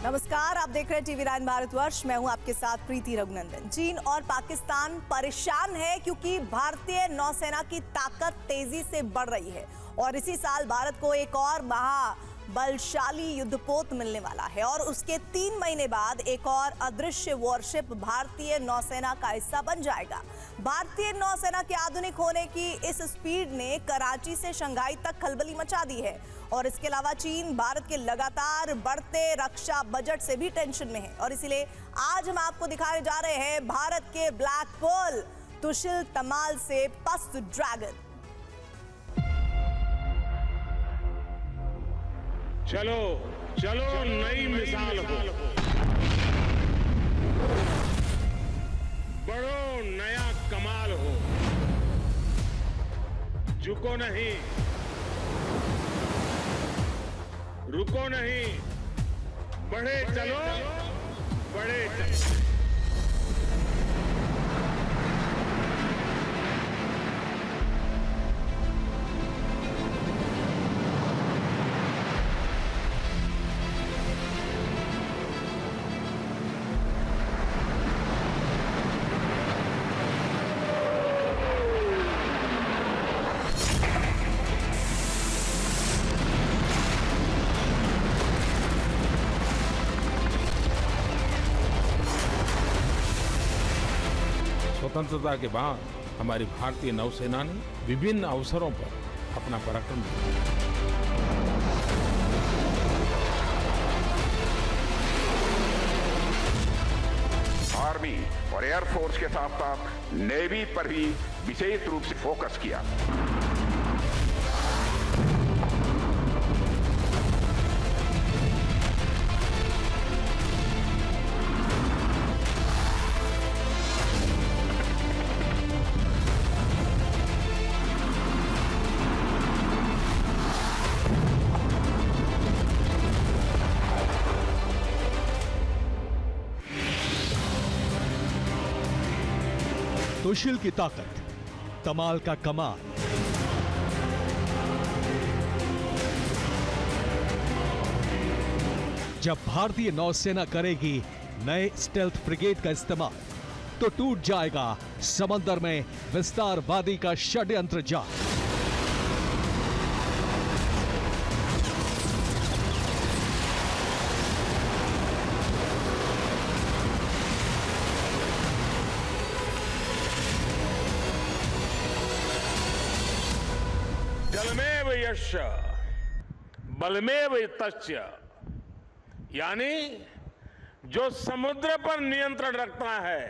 नमस्कार, आप देख रहे हैं टीवी9 भारतवर्ष। मैं हूं आपके साथ प्रीति रघुनंदन। चीन और पाकिस्तान परेशान है क्योंकि भारतीय नौसेना की ताकत तेजी से बढ़ रही है और इसी साल भारत को एक और महाबलशाली युद्धपोत मिलने वाला है और उसके 3 महीने बाद एक और अदृश्य वॉरशिप भारतीय नौसेना का हिस्सा बन जाएगा। भारतीय नौसेना के आधुनिक होने की इस स्पीड ने कराची से शंघाई तक खलबली मचा दी है और इसके अलावा चीन भारत के लगातार बढ़ते रक्षा बजट से भी टेंशन में है और इसीलिए आज हम आपको दिखाने जा रहे हैं भारत के ब्लैक होल तुशिल तमाल से पस्त ड्रैगन। चलो चलो नई मिसाल हो, बड़ो नया कमाल हो, झुको नहीं, रुको नहीं, बढ़े चलो, बढ़े चलो। स्वतंत्रता के बाद हमारी भारतीय नौसेना ने विभिन्न अवसरों पर अपना पराक्रम दिखाया। आर्मी और एयरफोर्स के साथ साथ नेवी पर भी विशेष रूप से फोकस किया। तुशिल की ताकत, तमाल का कमाल। जब भारतीय नौसेना करेगी नए स्टेल्थ फ्रिगेट का इस्तेमाल तो टूट जाएगा समंदर में विस्तारवादी का षड्यंत्र जाल। जलमेव यस्य बलमेव तस्य, यानी जो समुद्र पर नियंत्रण रखता है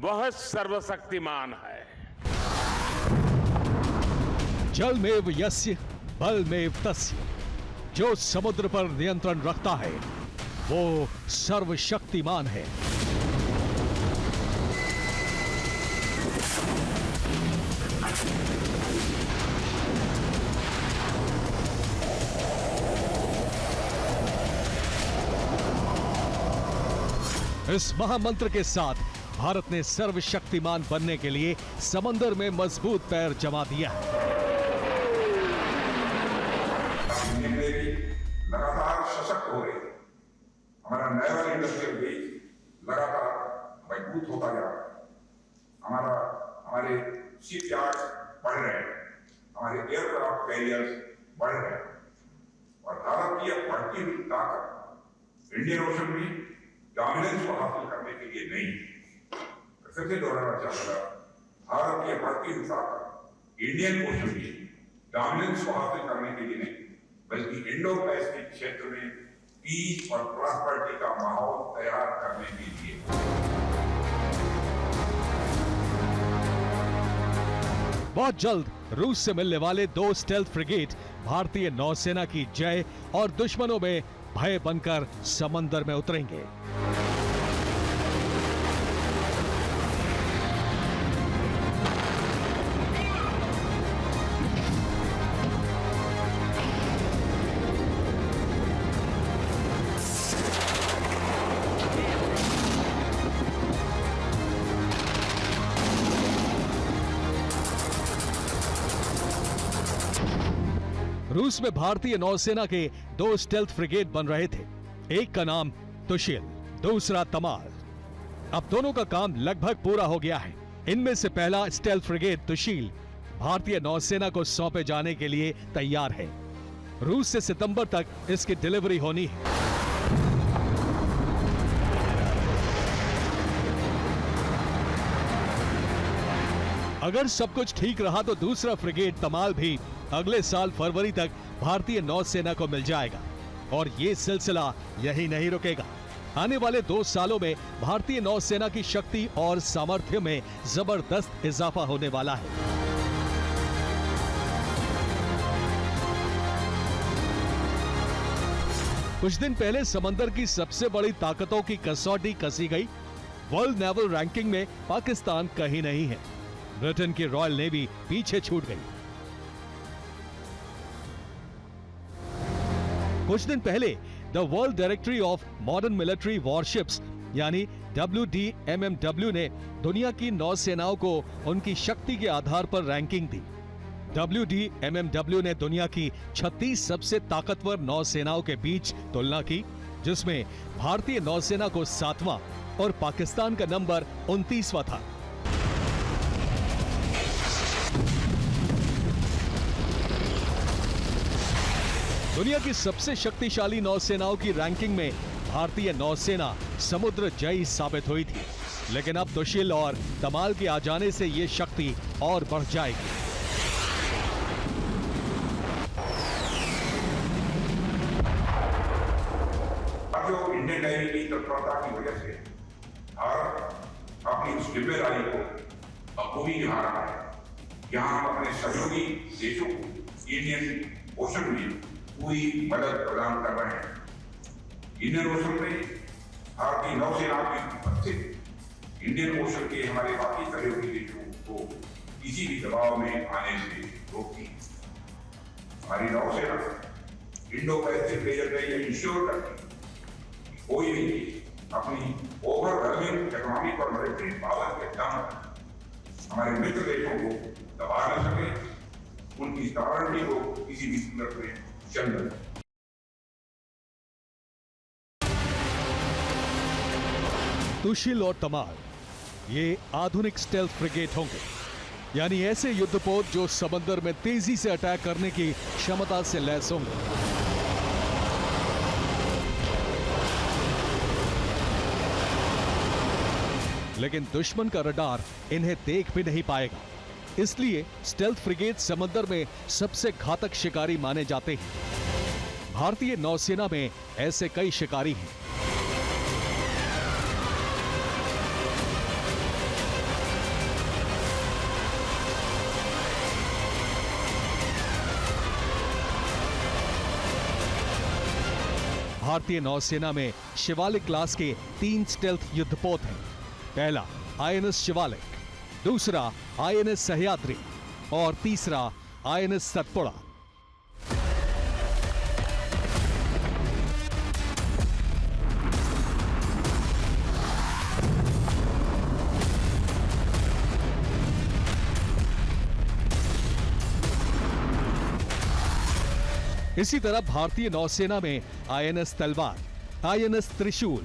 वह सर्वशक्तिमान है। जलमेव यस्य बलमेव तस्य, जो समुद्र पर नियंत्रण रखता है वो सर्वशक्तिमान है। इस महामंत्र के साथ भारत ने सर्वशक्तिमान बनने के लिए समंदर में मजबूत पैर जमा दिया है। लगातार सशक्त हो रही है, हमारा नेवल इंडस्ट्रियल बेस लगातार मजबूत होता जा रहा है, हमारे शिप यार्ड्स बढ़ रहे हैं, हमारे एयरक्राफ्ट कैरियर्स बढ़ रहे हैं और भारत की यह बढ़ती हुई ताकत इंडियन ओशन में डोमिनेंस को हासिल करने के लिए नहीं, फिर से दोहराना चाहूंगा, भारत की बढ़ती हुई ताकत इंडियन ओशन में डोमिनेंस को हासिल करने के लिए नहीं बल्कि इंडो पैसिफिक क्षेत्र में पीस और प्रॉस्पेरिटी का माहौल तैयार करने के लिए। बहुत जल्द रूस से मिलने वाले 2 स्टेल्थ फ्रिगेट भारतीय नौसेना की जय और दुश्मनों में भय बनकर समंदर में उतरेंगे। रूस में भारतीय नौसेना के 2 स्टेल्थ फ्रिगेट बन रहे थे एक का नाम तुशिल, दूसरा तमाल। अब दोनों का काम लगभग पूरा हो गया है। इनमें से पहला स्टेल्थ फ्रिगेट तुशिल भारतीय नौसेना को सौंपे जाने के लिए तैयार है। रूस से सितंबर तक इसकी डिलीवरी होनी है। अगर सब कुछ ठीक रहा तो दूसरा फ्रिगेट तमाल भी अगले साल फरवरी तक भारतीय नौसेना को मिल जाएगा। और ये सिलसिला यही नहीं रुकेगा। आने वाले 2 सालों में भारतीय नौसेना की शक्ति और सामर्थ्य में जबरदस्त इजाफा होने वाला है। कुछ दिन पहले समंदर की सबसे बड़ी ताकतों की कसौटी कसी गई। वर्ल्ड नेवल रैंकिंग में पाकिस्तान कहीं नहीं है। ब्रिटेन की रॉयल नेवी पीछे छूट गई। कुछ दिन पहले the world directory of modern military warships यानी WDMMW ने दुनिया की नौसेनाओं को उनकी शक्ति के आधार पर रैंकिंग दी। WDMMW ने दुनिया की 36 सबसे ताकतवर नौसेनाओं के बीच तुलना की, जिसमें भारतीय नौसेना को 7वां और पाकिस्तान का नंबर 29वां था। दुनिया की सबसे शक्तिशाली नौसेनाओं की रैंकिंग में भारतीय नौसेना समुद्र जयी साबित हुई थी, लेकिन अब तुशिल और तमाल के आ जाने से ये शक्ति और बढ़ जाएगी। जो इंडियन नेवी की तत्परता की वजह से भारत अपनी उस जिम्मेदारी को बखूबी निभा रहा है। यहाँ हम अपने सहयोगी देशों को इंडियन ओशन में पूरी मदद प्रदान कर रहे हैं। इंडियन ओशन में भारतीय नौसेना की उपस्थिति इंडियन ओशन के हमारे बाकी सहयोगी देशों को किसी भी दबाव में आने से रोकती है। हमारी नौसेना इंडो पैसिफिक रीजन में ये इंश्योर करती है कि कोई भी देश अपनी ओवरवेलमिंग इकोनॉमिक और मिलिट्री पावर के दम पर हमारे मित्र देशों को दबा न सके, उनकी सॉवरेनिटी को किसी भी सूरत में चंद। तुशिल और तमाल ये आधुनिक स्टेल्थ फ्रिगेट होंगे, यानी ऐसे युद्धपोत जो समंदर में तेजी से अटैक करने की क्षमता से लैस होंगे। लेकिन दुश्मन का रडार इन्हें देख भी नहीं पाएगा। इसलिए स्टेल्थ फ्रिगेट समंदर में सबसे घातक शिकारी माने जाते हैं। भारतीय नौसेना में ऐसे कई शिकारी हैं। भारतीय नौसेना में शिवालिक क्लास के 3 स्टेल्थ युद्धपोत हैं। पहला INS शिवालिक, दूसरा INS सह्याद्री और तीसरा INS सतपुड़ा। इसी तरह भारतीय नौसेना में INS तलवार, INS त्रिशूल,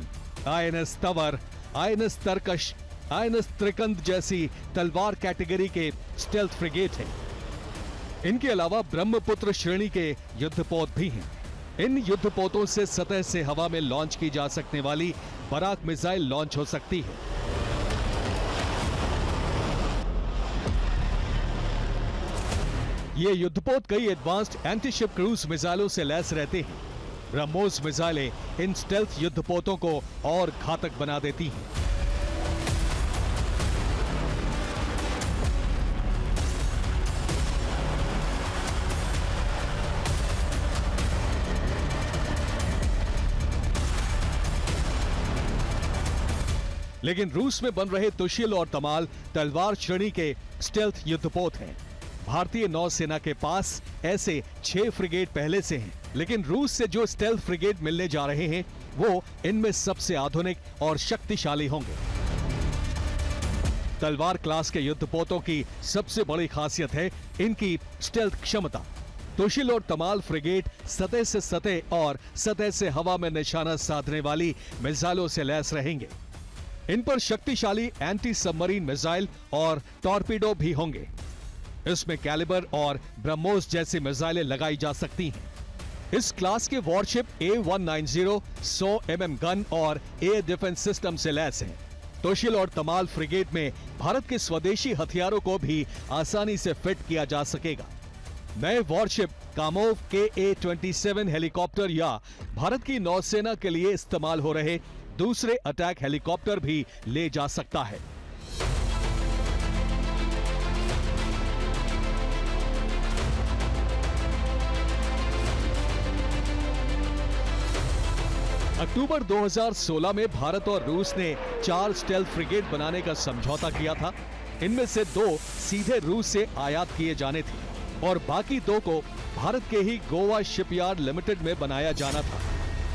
INS तवर, INS तरकश, INS त्रिकंद जैसी तलवार कैटेगरी के स्टेल्थ फ्रिगेट हैं। इनके अलावा ब्रह्मपुत्र श्रेणी के युद्धपोत भी हैं। इन युद्धपोतों से सतह से हवा में लॉन्च की जा सकने वाली बराक मिसाइल लॉन्च हो सकती है। ये युद्धपोत कई एडवांस्ड एंटीशिप क्रूज मिसाइलों से लैस रहते हैं। ब्रह्मोस मिसाइलें इन स्टेल्थ युद्धपोतों को और घातक बना देती हैं। लेकिन रूस में बन रहे तुशिल और तमाल तलवार श्रेणी के स्टेल्थ युद्धपोत हैं। भारतीय नौसेना के पास ऐसे 6 फ्रिगेट पहले से हैं, लेकिन रूस से जो स्टेल्थ फ्रिगेट मिलने जा रहे हैं वो इनमें सबसे आधुनिक और शक्तिशाली होंगे। तलवार क्लास के युद्धपोतों की सबसे बड़ी खासियत है इनकी स्टेल्थ क्षमता। तुशिल और तमाल फ्रिगेट सतह से सतह और सतह से हवा में निशाना साधने वाली मिसाइलों से लैस रहेंगे। इन पर शक्तिशाली एंटी सबमरीन मिसाइल और टॉर्पीडो भी होंगे। इसमें कैलिबर और ब्रह्मोस जैसी मिसाइलें लगाई जा सकती हैं। इस क्लास के वॉरशिप A190 100 mm गन और एयर डिफेंस सिस्टम से लैस हैं। तुशिल और तमाल फ्रिगेट में भारत के स्वदेशी हथियारों को भी आसानी से फिट किया जा सकेगा। नए वॉरशिप कामोव KA-27 हेलीकॉप्टर या भारत की नौसेना के लिए इस्तेमाल हो रहे दूसरे अटैक हेलीकॉप्टर भी ले जा सकता है। अक्टूबर 2016 में भारत और रूस ने 4 स्टेल्थ फ्रिगेट बनाने का समझौता किया था। इनमें से 2 सीधे रूस से आयात किए जाने थे और बाकी 2 को भारत के ही गोवा शिपयार्ड लिमिटेड में बनाया जाना था।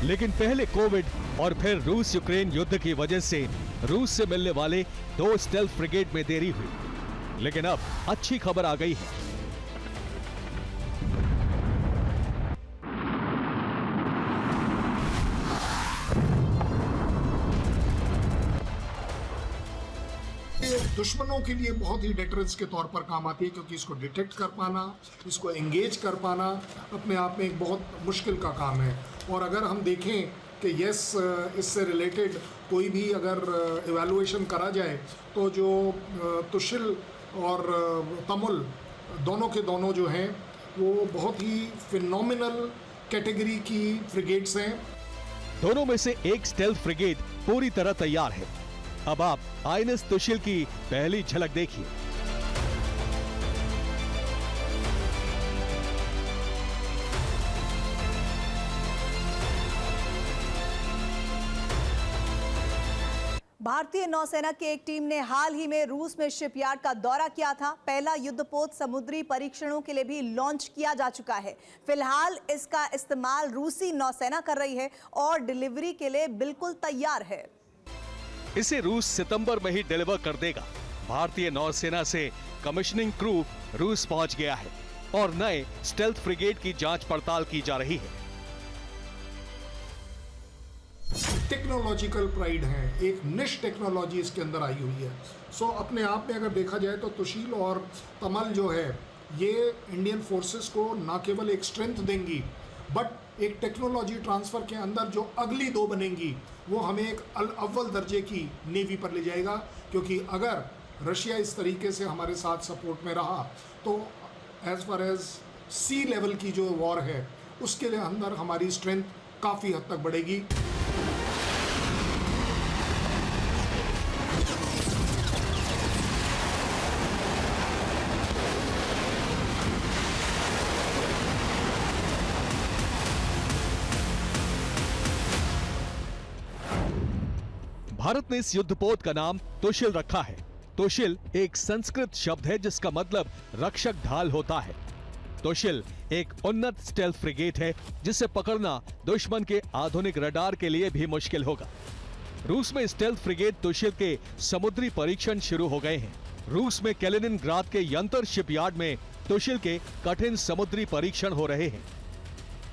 लेकिन पहले कोविड और फिर रूस यूक्रेन युद्ध की वजह से रूस से मिलने वाले 2 स्टेल्थ फ्रिगेट में देरी हुई। लेकिन अब अच्छी खबर आ गई है। दुश्मनों के लिए बहुत ही डेटरेंस के तौर पर काम आती है, क्योंकि इसको डिटेक्ट कर पाना, इसको एंगेज कर पाना अपने आप में एक बहुत मुश्किल का काम है। और अगर हम देखें कि इससे रिलेटेड कोई भी अगर इवैल्यूएशन करा जाए तो जो तुशिल और तमुल दोनों के दोनों जो हैं वो बहुत ही फिनोमिनल कैटेगरी की फ्रिगेट्स हैं। दोनों में से एक स्टेल्थ फ्रिगेट पूरी तरह तैयार है। अब आप आईएनएस तुशिल की पहली झलक देखिए। भारतीय नौसेना की एक टीम ने हाल ही में रूस में शिपयार्ड का दौरा किया था। पहला युद्धपोत समुद्री परीक्षणों के लिए भी लॉन्च किया जा चुका है। फिलहाल इसका इस्तेमाल रूसी नौसेना कर रही है और डिलीवरी के लिए बिल्कुल तैयार है। इसे रूस सितंबर में ही डिलीवर कर देगा। भारतीय नौसेना से कमिश्निंग क्रू रूस पहुंच गया है और नए स्टेल्थ फ्रिगेट की जांच पड़ताल की जा रही है। टेक्नोलॉजिकल प्राइड है, एक निश टेक्नोलॉजी इसके अंदर आई हुई है। सो अपने आप में अगर देखा जाए तो तुशिल और तमल जो है ये इंडियन फोर्सेस को ना केवल एक स्ट्रेंथ देंगी, बट एक टेक्नोलॉजी ट्रांसफ़र के अंदर जो अगली 2 बनेंगी वो हमें एक अव्वल दर्जे की नेवी पर ले जाएगा। क्योंकि अगर रशिया इस तरीके से हमारे साथ सपोर्ट में रहा तो एज़ फार एज सी लेवल की जो वॉर है उसके लिए अंदर हमारी स्ट्रेंथ काफ़ी हद तक बढ़ेगी। भारत ने इस युद्धपोत का नाम तुशिल रखा है। तुशिल एक संस्कृत शब्द है जिसका मतलब रक्षक ढाल होता है। तुशिल एक उन्नत स्टेल्थ फ्रिगेट है जिसे पकड़ना दुश्मन के आधुनिक रडार के लिए भी मुश्किल होगा। रूस में स्टेल्थ फ्रिगेट तुशिल के समुद्री परीक्षण शुरू हो गए हैं। रूस में कैलिनिनग्राद के यंतर शिपयार्ड में तुशिल के कठिन समुद्री परीक्षण हो रहे हैं।